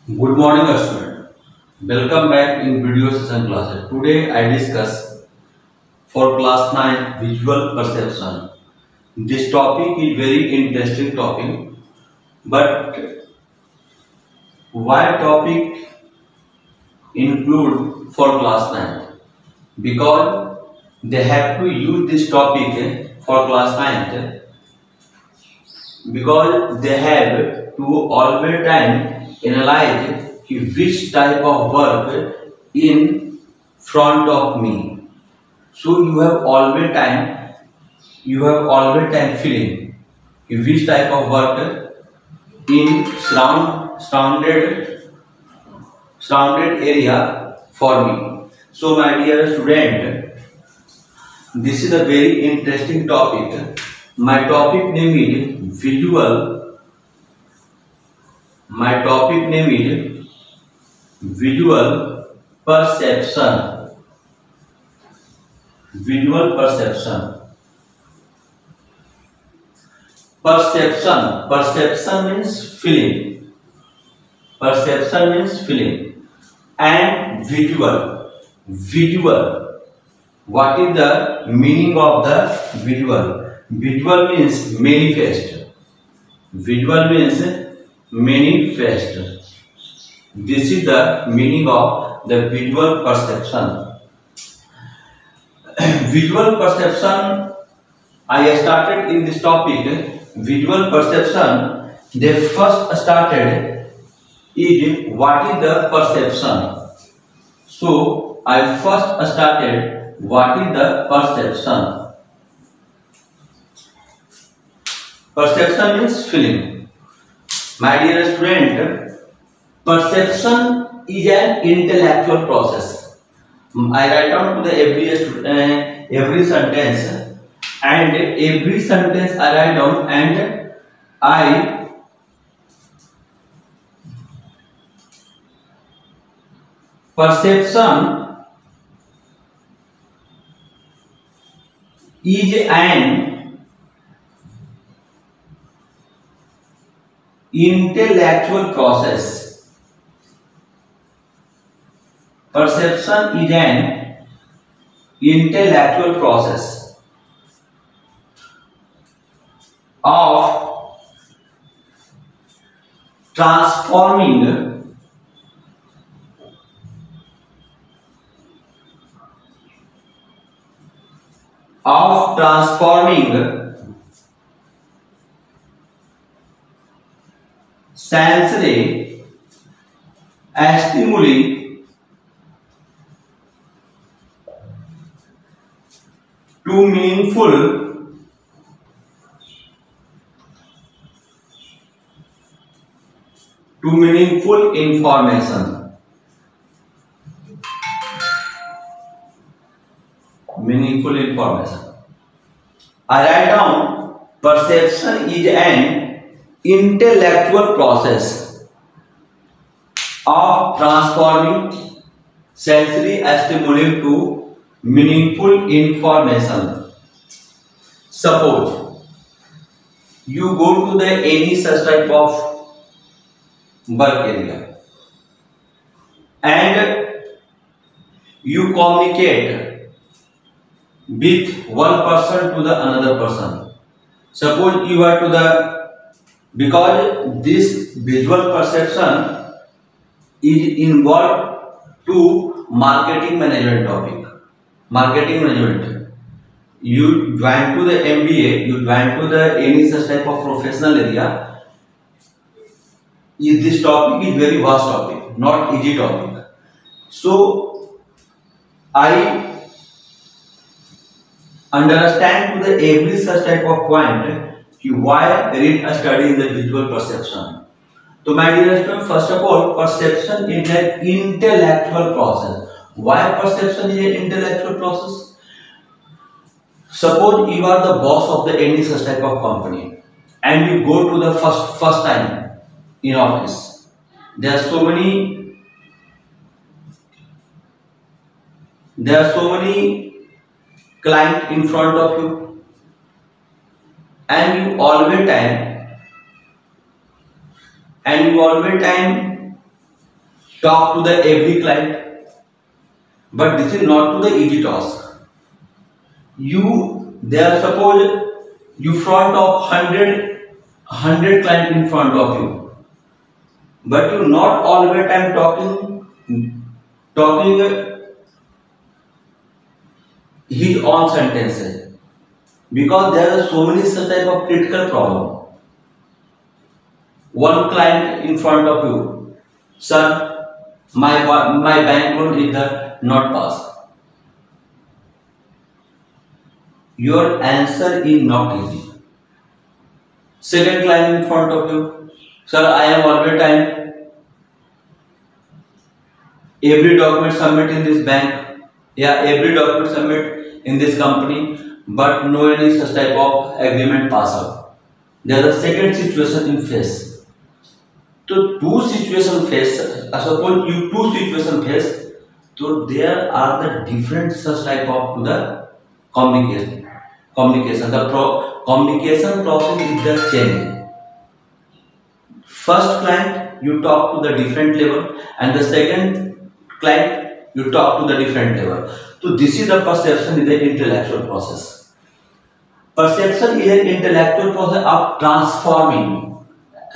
Good morning, student. Welcome back in video session classes. Today I discuss for class 9 visual perception. This topic is very interesting topic, but why topic include for class 9? Because they have to use this topic for class 9 because they have to always time analyze which type of work in front of me. So you have always time feeling which type of work in surrounded area for me. So my dear student, this is a very interesting topic. My topic name is visual. My topic name is visual perception. Visual perception. Perception means feeling. Perception means feeling. And visual. What is the meaning of the visual? Visual means manifest. Visual means manifest. This is the meaning of the visual perception. Visual perception, I started in this topic. Visual perception, they first started is what is the perception. So I first started what is the perception. Perception means feeling. My dear student, perception is an intellectual process. I write down to the every sentence, and every sentence I write down, and I perception is an intellectual process. Perception is an intellectual process of transforming sensory stimuli to meaningful information. Meaningful information. I write down perception is an intellectual process of transforming sensory stimuli to meaningful information. Suppose you go to the any such type of work area and you communicate with one person to the another person. Suppose you are to the, because this visual perception is involved to marketing management topic. Marketing management. You join to the MBA, you join to the any such type of professional area. This topic is very vast topic, not easy topic. So I understand to the every such type of point why read a study in the visual perception. So my dear student, first of all, perception is an intellectual process. Why perception is an intellectual process? Suppose you are the boss of the any such type of company and you go to the first time in office. There are so many clients in front of you, and you always time talk to the every client, but this is not to the easy task. There suppose you front of 100 client in front of you, but you not all the time talking his own sentences, because there are so many such type of critical problem. One client in front of you, sir, my bank loan is not passed. Your answer is not easy. Second client in front of you, sir, I am all the time every document submit in this bank, every document submit in this company, but no any such type of agreement pass out. There is a second situation in face. So two situation face, suppose you two situation face, so there are the different such type of the communication. Communication process is the change. First client you talk to the different level, and the second client you talk to the different level. So this is the perception, is the intellectual process. Perception is an intellectual process of transforming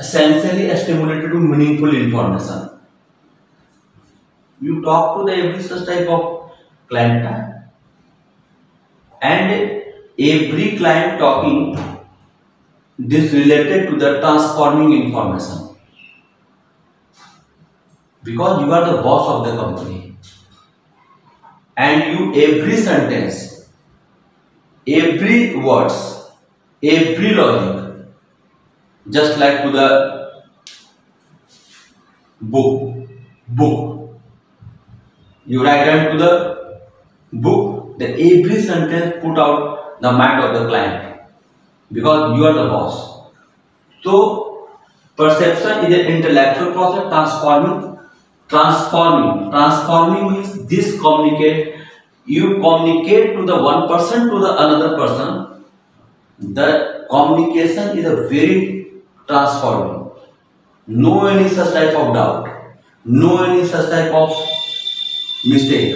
sensory stimulated to meaningful information. You talk to the every such type of client, and every client talking this related to the transforming information, because you are the boss of the company, and you every sentence, every words, every logic, just like to the book, you write down to the book, the every sentence put out the mind of the client, because you are the boss. So perception is an intellectual process. Transforming means this communicate. You communicate to the one person to the another person. The communication is a very transforming. No any such type of doubt, no any such type of mistake.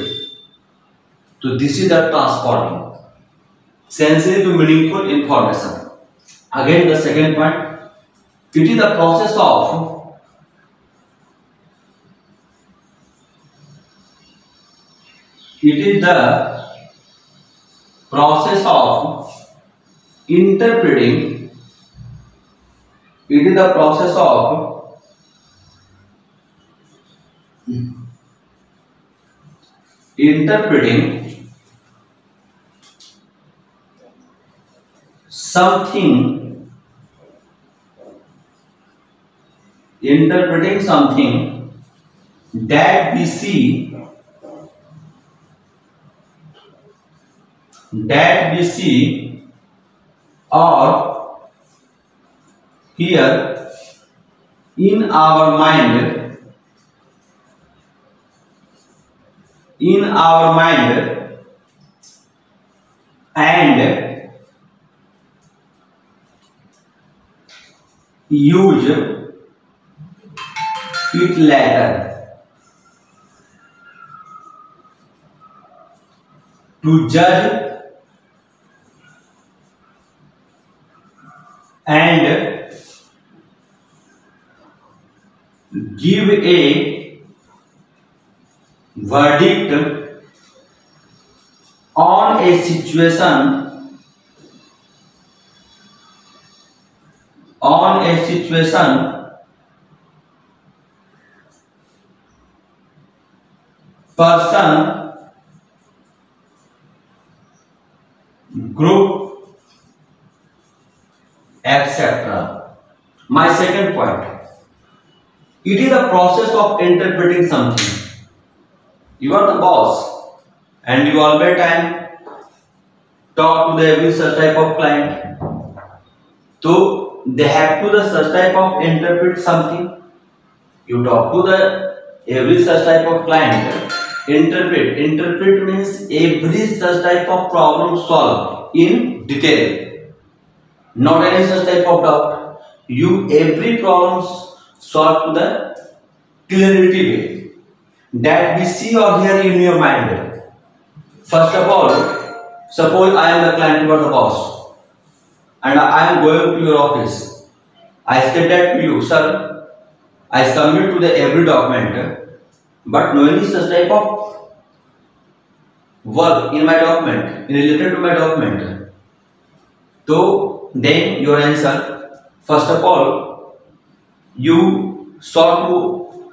So this is the transforming sensory to meaningful information. Again, the second point, it is the process of interpreting. It is the process of interpreting something that we see or hear in our mind, and use it later to judge and give a verdict on a situation person, group, etc. My second point, it is a process of interpreting something. You are the boss, and you all the time talk to the every such type of client. So they have to the such type of interpret something. You talk to the every such type of client. Interpret means every such type of problem solved in detail, not any such type of doubt. You every problem solved to the clarity way. that we see or hear in your mind. First of all, suppose I am the client, you are the boss, and I am going to your office. I said that to you, sir, I submit to the every document, but no any such type of work in my document, related to my document. So then your answer, first of all, you saw to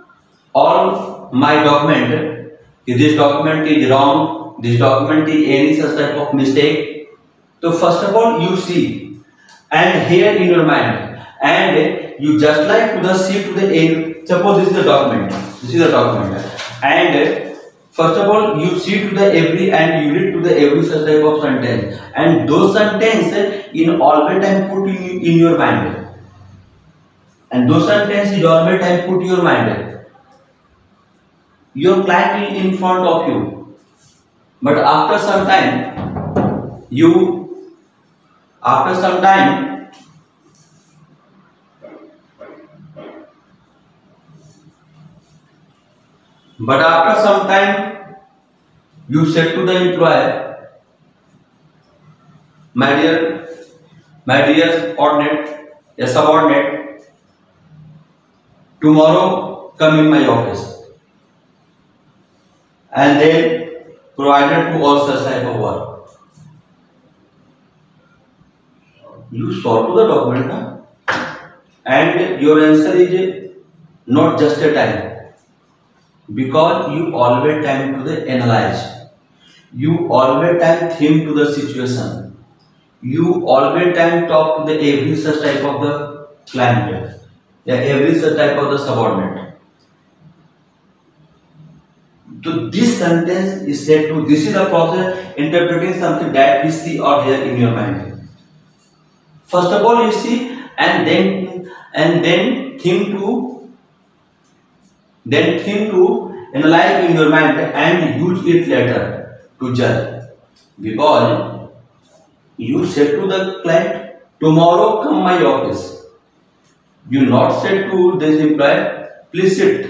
all my document, if this document is wrong, this document is any such type of mistake. So first of all you see and hear in your mind, and you just like to the see to the end. Suppose this is the document, and first of all you see to the every and you read to the every such type of sentence, and those sentences in always time put in your mind, and those sentences is always time put in your mind. Your client is in front of you, but after some time you said to the employer, my dear subordinate, tomorrow come in my office, and then provided to all such type of work. You saw to the document, and your answer is not just a time, because you always time to the analyze, you always time think to the situation, you always time talk to the every such type of the client, every such type of the subordinate. So this sentence is said to, this is the process interpreting something that we see or hear in your mind. First of all you see, and then think to analyze in your mind and use it later to judge. Because you said to the client, tomorrow come my office. You not said to this employee, please sit,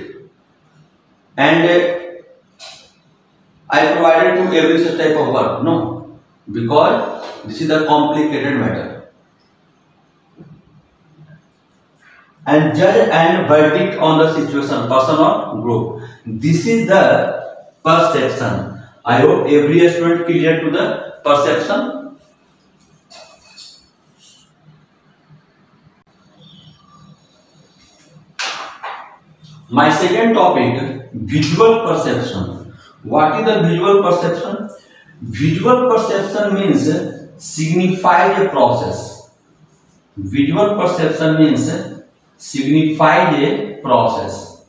and I provided to every such type of work. No, because this is a complicated matter. And judge and verdict on the situation, person or group. This is the perception. I hope every student clear to the perception. My second topic, visual perception. What is the visual perception? Visual perception means signifies a process. Visual perception means signifies a process.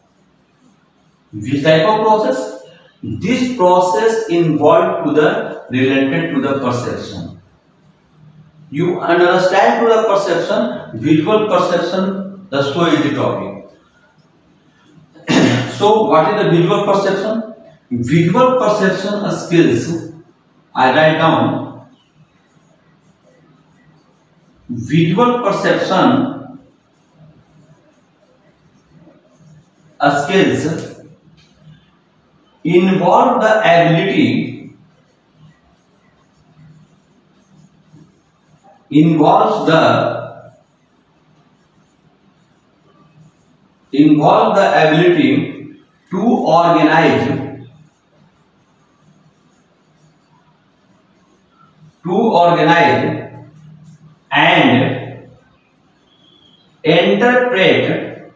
Which type of process? This process involved to the related to the perception. You understand to the perception, visual perception, the so is the topic. So what is the visual perception? Visual perception skills, I write down, visual perception skills involve the ability, to organize and interpret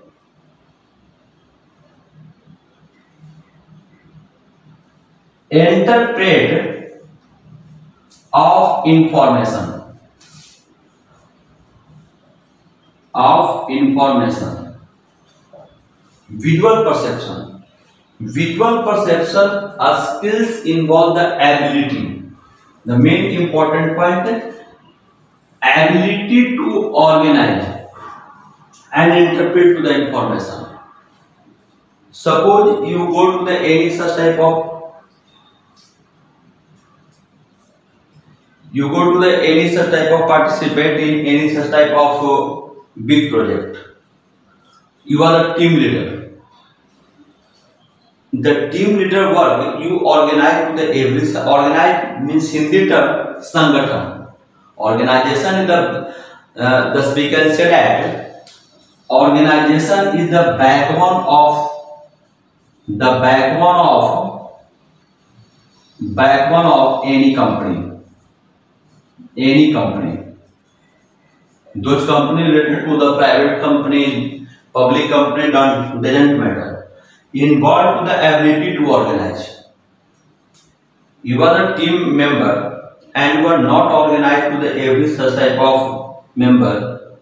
of information. Visual perception. Visual perception skills involve the ability. The main important point is ability to organize and interpret to the information. Suppose you go to the any such type of participate in any such type of big project. You are a team leader. the team leader work you organize to the every organize means Hindi term संगठन. Organization is the speaker said that organization is the backbone of any company. Those company related to the private company, public company doesn't matter. Involved to the ability to organize. You are a team member and you are not organized to the every such type of member.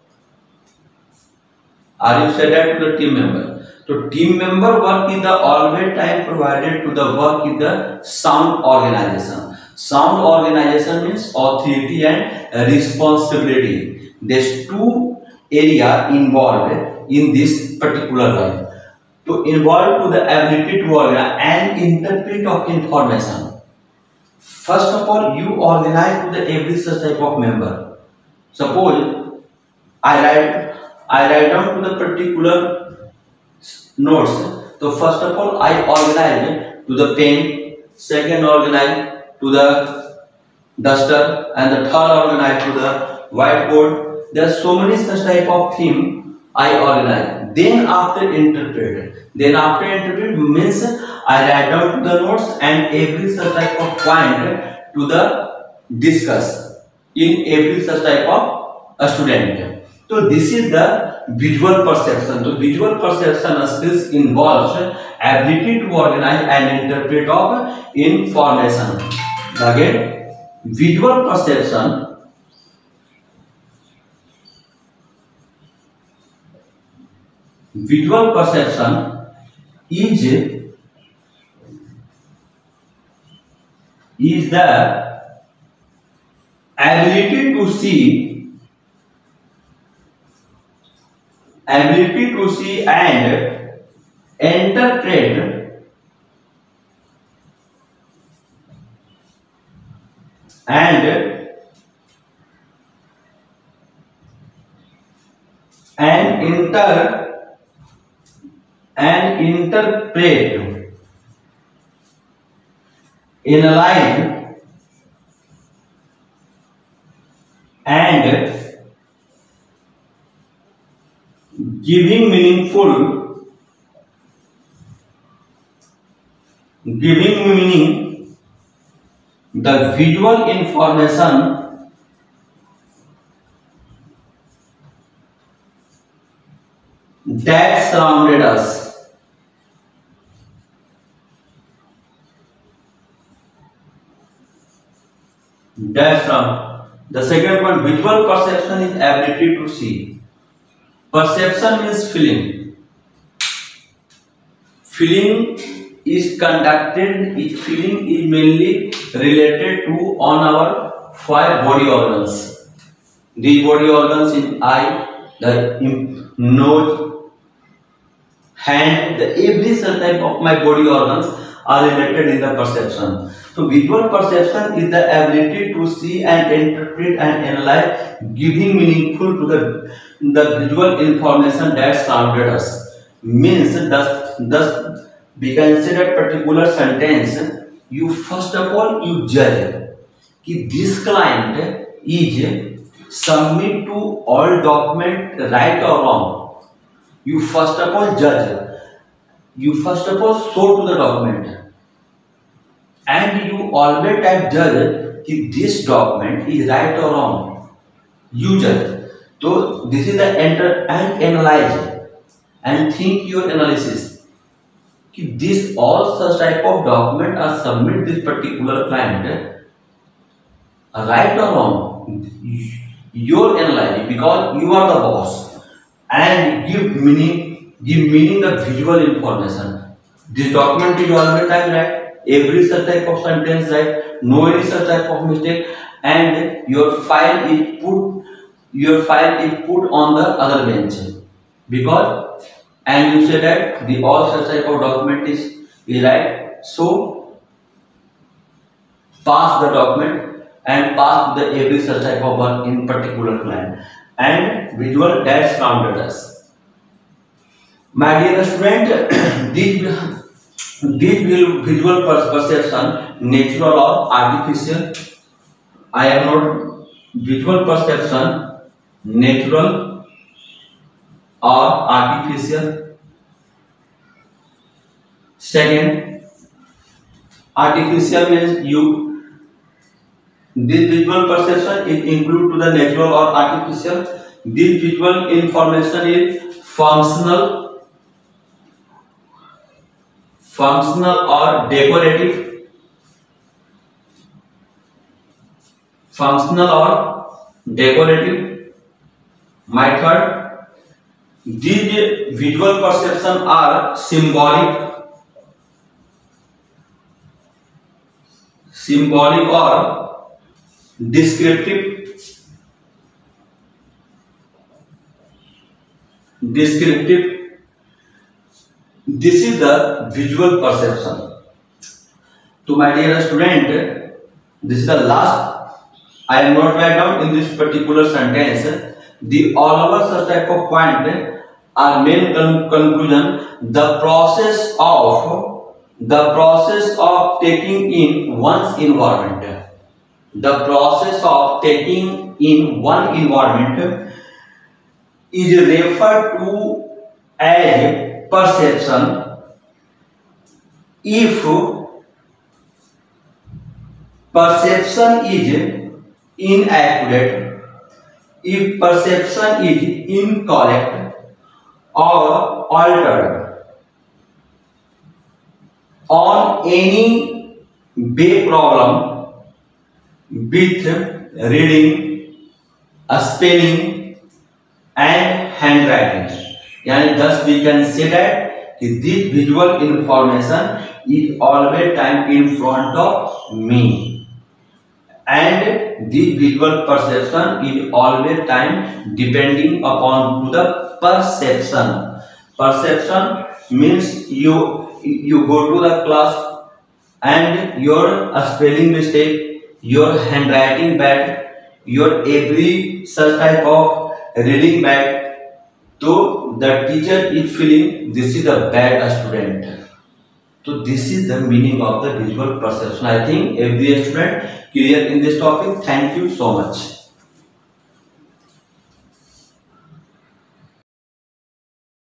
Are you said that to the team member? So team member work is the always time provided to the work is the sound organization. Sound organization means authority and responsibility. There's two areas involved in this particular line. To involve to the ability to organize and interpret of information. First of all, you organize to the every such type of member. Suppose I write down to the particular notes. So first of all, I organize to the pen. Second, organize to the duster, and the third, organize to the whiteboard. There are so many such type of theme I organize. Then after interpret means I write down to the notes and every such type of point to the discuss in every such type of student. So this is the visual perception. So visual perception skills involves ability to organize and interpret of information. Again, visual perception is the ability to see and interpret analyze and giving meaning the visual information that surrounded us. The second one, visual perception is ability to see. Perception means feeling. Feeling is mainly related to on our 5 body organs. These body organs in eye, the nose, hand, every such type of my body organs are related in the perception. So visual perception is the ability to see and interpret and analyze, giving meaningful to the visual information that surrounded us. Means thus we can say that particular sentence. You first of all you judge कि this client is submit to all document right or wrong. You first of all judge. You first of all show to the document. And you always type judge कि this document is right or wrong. You judge. So this is the enter and analyze and think your analysis. कि this all such type of document are submit this particular client right or wrong. Your analysis because you are the boss and give meaning the visual information. This document is always type right. Every such type of sentence right, no any such type of mistake, and your file is put on the other bench because and you say that the all such type of document is right. So pass the document and pass the every such type of work in particular client and visual that surrounded us. My dear student, This visual perception, natural or artificial? I have noted visual perception, natural or artificial. Second, artificial means this visual perception is include to the natural or artificial. This visual information is functional or decorative. Functional or decorative. My third, these visual perception are symbolic or descriptive. This is the visual perception. To my dear student, this is the last. I am not write down in this particular sentence. The all over such type of point are main conclusion. The process of taking in one's environment. The process of taking in one environment is referred to as perception if perception is inaccurate, if perception is incorrect or altered on any big problem with reading, spelling and handwriting. Yani thus we can say that this visual information is always time in front of me, and this visual perception is always time depending upon to the perception. Perception means you go to the class and your spelling mistake, your handwriting bad, your every such type of reading bad, so the teacher is feeling this is a bad student. So this is the meaning of the visual perception. I think every student clear in this topic. Thank you so much.